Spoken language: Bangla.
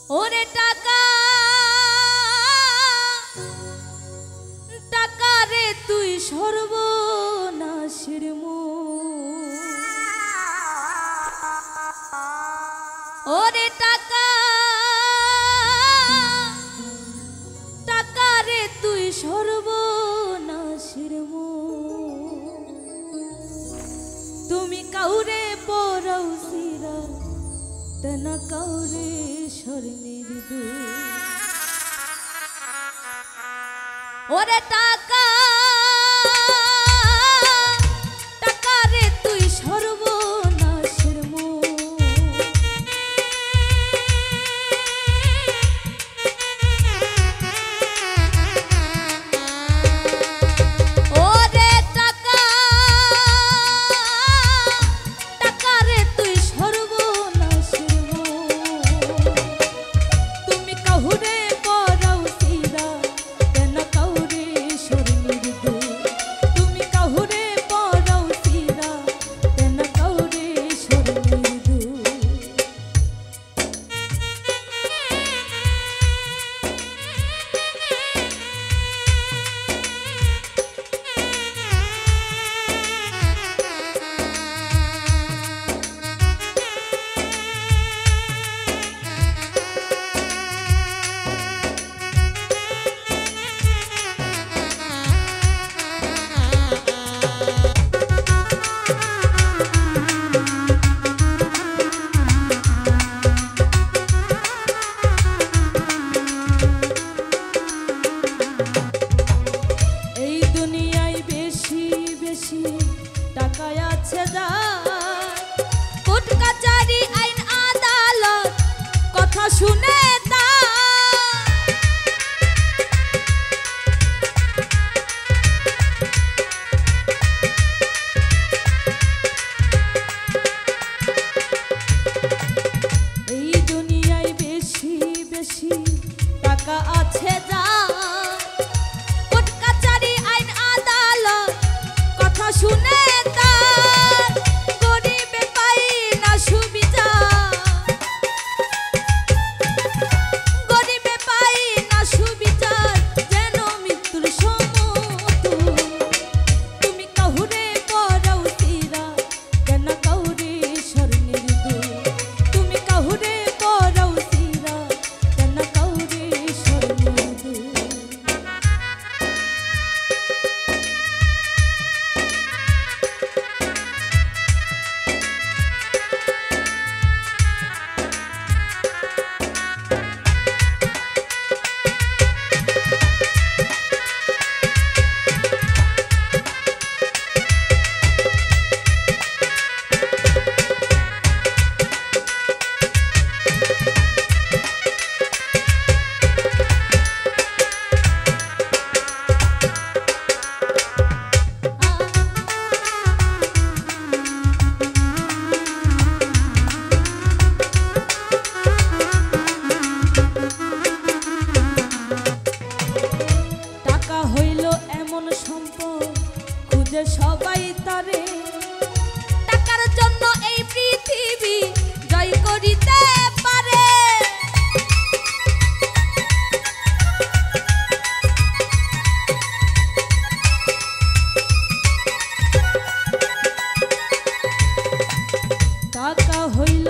ওরে টাকা টাকা রে তুই সর্বনাশের মূল। ওরে টাকা টাকা রে তুই সর্বনাশের মূল। তুমি কাউরে পরাও সিরা তেনা কাউরে স্বর্ণের দুল। ওরে টাকা টাকা রে তুই সর্বনাশের মূল। ওরে টাকা টাকা রে তুই সর্বনাশের মূল। তুমি কাহুরে পরাও সিরা তেনা কাউরে স্বর্ণের দুল। তুমি কাহুরে পরাও সিরা তেনা কাউরে স্বর্ণের দুল। এই দুনিয়ায় বেশি বেশি টাকা আছে যার, কোর্ট কাচারি আইন আদালত কথা শুনে তার। এই দুনিয়ায় বেশি বেশি টাকা আছে যার, কোর্ট কাচারি আইন আদালত কথা শুনে তার। গরিবে পাই না সুবিচার, গরিবে পাই না সুবিচার, যেন মৃত্যুর সমতুল। তুমি কাহুরে পরাও সিরা তেনা কাউরে স্বর্ণের দুল। তুমি কাহুরে পরাও সিরা তেনা কাউরে স্বর্ণের দুল। টাকা হইল এমন সম্পদ খুঁজে সবাই তারে, টাকার জন্য এই পৃথিবী জয় করিতে পারে। টাকা হইল